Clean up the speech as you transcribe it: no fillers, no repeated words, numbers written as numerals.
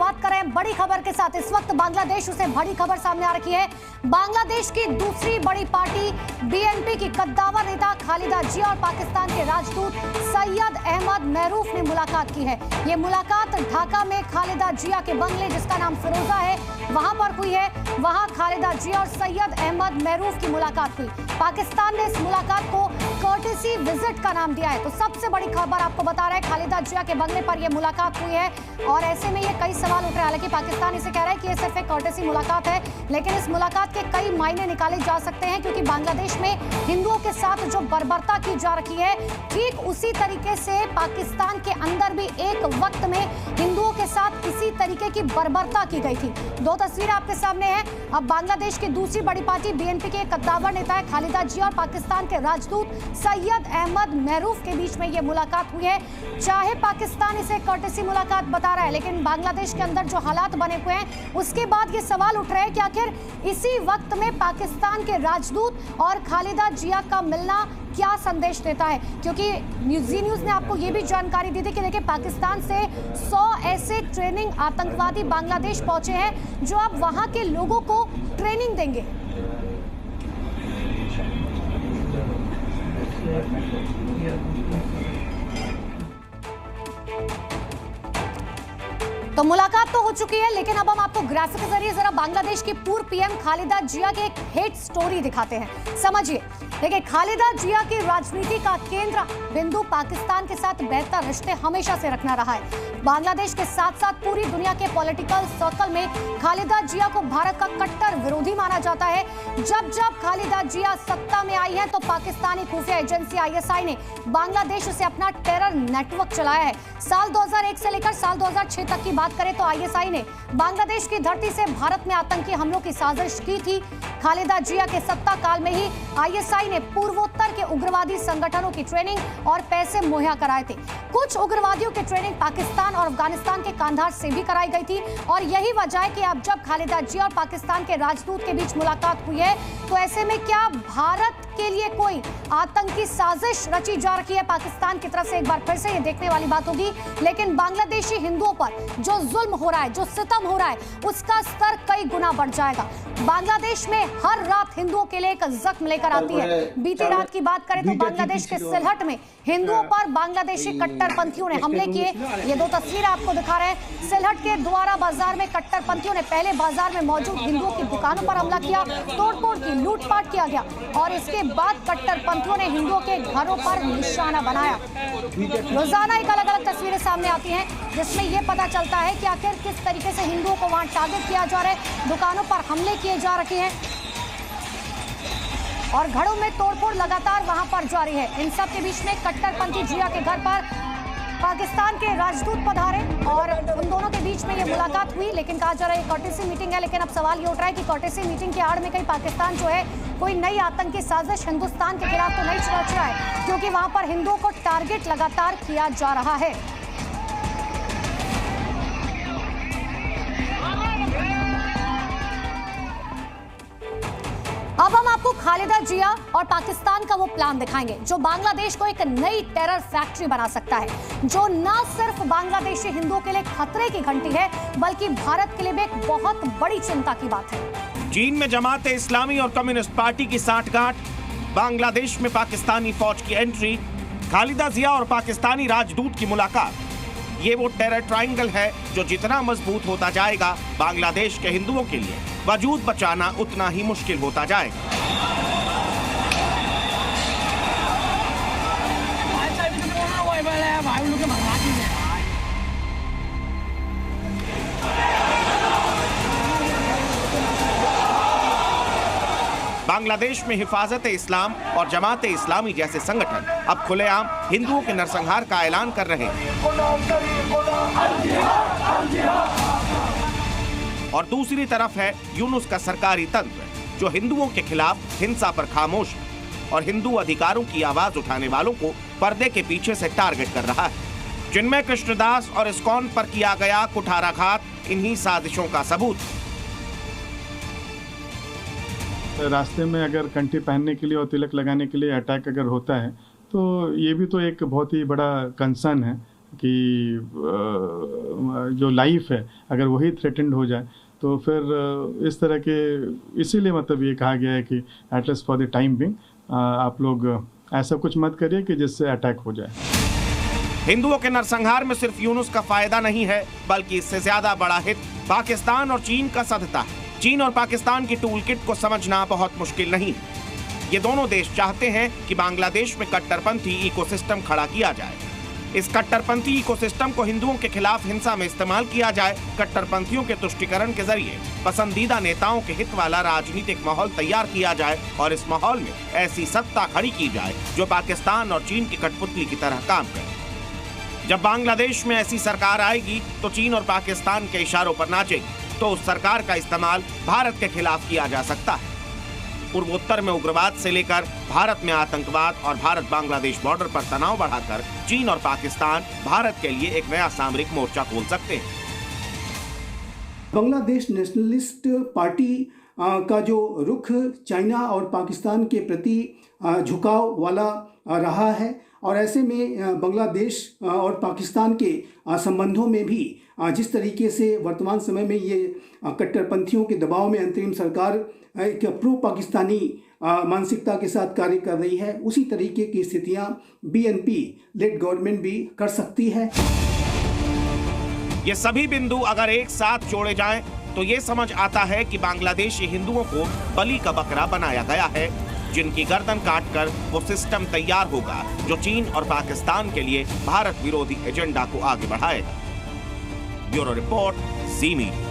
शुरुआत करें बड़ी खबर के साथ। इस वक्त बांग्लादेश उसे बड़ी खबर सामने आ रखी है। बांग्लादेश की दूसरी बड़ी पार्टी बीएनपी की कद्दावर नेता खालिदा जिया और पाकिस्तान के राजदूत सैयद अहमद महरूफ ने मुलाकात की है। ये मुलाकात ढाका में खालिदा जिया के बंगले, जिसका नाम फिरोजा है, वहां पर हुई है। वहां खालिदा जिया और सैयद अहमद महरूफ की मुलाकात हुई। पाकिस्तान ने इस मुलाकात को कर्टेसी विजिट का नाम दिया है। तो सबसे बड़ी खबर आपको बता रहा है, खालिदा जिया के बंगले पर यह मुलाकात हुई है और ऐसे में ये कई सवाल उठ रहे हैं। हालांकि पाकिस्तान इसे कह रहा है कि ये सिर्फ एक कर्टेसी मुलाकात है, लेकिन इस मुलाकात के कई मायने निकाले जा सकते हैं, क्योंकि बांग्लादेश में हिंदुओं के साथ जो बर्बरता की जा रही है, ठीक उसी तरीके से पाकिस्तान के अंदर भी एक वक्त में हिंदुओं के साथ इसी तरीके की बर्बरता की गई थी। दो तस्वीरें आपके सामने हैं। अब बांग्लादेश की दूसरी बड़ी पार्टी बीएनपी के कद्दावर नेता है खालिदा जिया और पाकिस्तान के राजदूत सैयद अहमद महरूफ के बीच में यह मुलाकात हुई है। चाहे पाकिस्तान इसे कर्टेसी मुलाकात बता रहा है, लेकिन बांग्लादेश के अंदर जो हालात बने हुए हैं, उसके बाद ये सवाल उठ रहे हैं कि आखिर इसी वक्त में पाकिस्तान के राजदूत और खालिदा जिया का मिलना क्या संदेश देता है। क्योंकि जी न्यूज़ ने आपको ये भी जानकारी दी थी कि देखिए, पाकिस्तान से 100 ऐसे ट्रेनिंग आतंकवादी बांग्लादेश पहुंचे हैं जो अब वहां के लोगों को ट्रेनिंग देंगे। तो मुलाकात तो हो चुकी है, लेकिन अब हम आपको ग्राफिक के जरिए जरा बांग्लादेश की पूर्व पीएम खालिदा जिया के एक हिट स्टोरी दिखाते हैं। समझिए। देखिए, खालिदा जिया की राजनीति का केंद्र बिंदु पाकिस्तान के साथ बेहतर रिश्ते हमेशा से रखना रहा है। बांग्लादेश के साथ साथ पूरी दुनिया के पॉलिटिकल सर्कल में खालिदा जिया को भारत का कट्टर विरोधी माना जाता है। जब जब खालिदा जिया सत्ता में आई है, तो पाकिस्तानी खुफिया एजेंसी आईएसआई ने बांग्लादेश से अपना टेरर नेटवर्क चलाया है। साल 2001 से लेकर साल 2006 तक की बात करें तो आईएसआई ने बांग्लादेश की धरती से भारत में आतंकी हमलों की साजिश की थी। खालिदा जिया के सत्ता काल में ही आईएसआई ने पूर्वोत्तर के उग्रवादी संगठनों की ट्रेनिंग और पैसे मुहैया कराए थे। कुछ उग्रवादियों की ट्रेनिंग पाकिस्तान और अफगानिस्तान के कांधार से भी कराई गई थी। और यही वजह है कि अब जब खालिदा जिया और पाकिस्तान के राजदूत के बीच मुलाकात हुई है, तो ऐसे में क्या भारत के लिए कोई आतंकी साजिश रची जा रही है पाकिस्तान की तरफ से, एक बार फिर से ये देखने वाली बात होगी। लेकिन बांग्लादेशी हिंदुओं पर जो जुल्म हो रहा है, जो सितम हो रहा है, उसका स्तर कई गुना बढ़ जाएगा। बांग्लादेश में हर रात हिंदुओं के लिए एक जख्म लेकर आती है। बीती रात की बात करें तो बांग्लादेश के सिलहट में हिंदुओं पर बांग्लादेशी कट्टरपंथियों ने हमले किए। ये दो तस्वीरें आपको दिखा रहे हैं। सिलहट के द्वारा बाजार में कट्टरपंथियों ने पहले बाजार में मौजूद हिंदुओं की दुकानों पर हमला किया, तोड़फोड़ की, लूटपाट किया गया और इसके बाद कट्टरपंथियों ने हिंदुओं के घरों पर निशाना बनाया। रोजाना एक अलग अलग तस्वीरें सामने आती हैं, जिसमें यह पता चलता है कि आखिर किस तरीके से हिंदुओं को वहां टारगेट किया जा रहा है, दुकानों पर हमले किए जा रहे हैं और घरों में तोड़फोड़ लगातार वहां पर जारी है। इन सब के बीच में कट्टरपंथी जिया के घर पर पाकिस्तान के राजदूत पधारे और उन दोनों के बीच में ये मुलाकात हुई। लेकिन कहा जा रहा है ये कर्टेसी मीटिंग है, लेकिन अब सवाल ये उठ रहा है कि कर्टेसी मीटिंग के आड़ में कहीं पाकिस्तान जो है कोई नई आतंकी साजिश हिंदुस्तान के खिलाफ तो नहीं रच रहा है, क्योंकि वहां पर हिंदुओं को टारगेट लगातार किया जा रहा है। अब हम आपको खालिदा जिया और पाकिस्तान का वो प्लान दिखाएंगे जो बांग्लादेश को एक नई टेरर फैक्ट्री बना सकता है, जो न सिर्फ बांग्लादेशी हिंदुओं के लिए खतरे की घंटी है, बल्कि भारत के लिए भी एक बहुत बड़ी चिंता की बात है। चीन में जमात इस्लामी और कम्युनिस्ट पार्टी की साठगांठ, बांग्लादेश में पाकिस्तानी फौज की एंट्री, खालिदा जिया और पाकिस्तानी राजदूत की मुलाकात, ये वो टेरर ट्रायंगल है जो जितना मजबूत होता जाएगा, बांग्लादेश के हिंदुओं के लिए वजूद बचाना उतना ही मुश्किल होता जाएगा। बांग्लादेश में हिफाजत इस्लाम और जमात इस्लामी जैसे संगठन अब खुलेआम हिंदुओं के नरसंहार का ऐलान कर रहे हैं और दूसरी तरफ है यूनुस का सरकारी तंत्र जो हिंदुओं के खिलाफ हिंसा पर खामोश है और हिंदू अधिकारों की आवाज उठाने वालों को पर्दे के पीछे से टारगेट कर रहा है। जिनमें कृष्णदास और इस्कॉन पर किया गया कुठाराघात इन्हीं साजिशों का सबूत। रास्ते में अगर कंठी पहनने के लिए और तिलक लगाने के लिए अटैक अगर होता है तो ये भी तो एक बहुत ही बड़ा कंसर्न है। कि जो लाइफ है अगर वही थ्रेटेंड हो जाए तो फिर इस तरह के, इसीलिए मतलब ये कहा गया है कि at least for the time being आप लोग ऐसा कुछ मत करिए कि जिससे अटैक हो जाए। हिंदुओं के नरसंहार में सिर्फ यूनुस का फायदा नहीं है, बल्कि इससे ज्यादा बड़ा हित पाकिस्तान और चीन का सधता है। चीन और पाकिस्तान की टूल किट को समझना बहुत मुश्किल नहीं है। ये दोनों देश चाहते हैं कि बांग्लादेश में कट्टरपंथी इकोसिस्टम खड़ा किया जाए। इस कट्टरपंथी इकोसिस्टम को हिंदुओं के खिलाफ हिंसा में इस्तेमाल किया जाए। कट्टरपंथियों के तुष्टीकरण के जरिए पसंदीदा नेताओं के हित वाला राजनीतिक माहौल तैयार किया जाए और इस माहौल में ऐसी सत्ता खड़ी की जाए जो पाकिस्तान और चीन की कठपुतली की तरह काम करे। जब बांग्लादेश में ऐसी सरकार आएगी तो चीन और पाकिस्तान के इशारों पर नाचेगी, तो उस सरकार का इस्तेमाल भारत के खिलाफ किया जा सकता है। पूर्वोत्तर में उग्रवाद से लेकर भारत में आतंकवाद और भारत बांग्लादेश बॉर्डर पर तनाव बढ़ाकर चीन और पाकिस्तान भारत के लिए एक नया सामरिक मोर्चा खोल सकते हैं। बांग्लादेश नेशनलिस्ट पार्टी का जो रुख चाइना और पाकिस्तान के प्रति झुकाव वाला रहा है और ऐसे में बांग्लादेश और पाकिस्तान के संबंधों में भी जिस तरीके से वर्तमान समय में ये कट्टरपंथियों के दबाव में अंतरिम सरकार एक प्रो पाकिस्तानी मानसिकता के साथ कार्य कर रही है, उसी तरीके की स्थितियां BNP लेड गवर्नमेंट भी कर सकती है। ये सभी बिंदु अगर एक साथ जोड़े जाएं तो ये समझ आता है कि बांग्लादेशी हिंदुओं को बलि का बकरा बनाया गया है, जिनकी गर्दन काटकर वो सिस्टम तैयार होगा जो चीन और पाकिस्तान के लिए भारत विरोधी एजेंडा को आगे बढ़ाएगा। ब्यूरो रिपोर्ट, ज़ी मीडिया।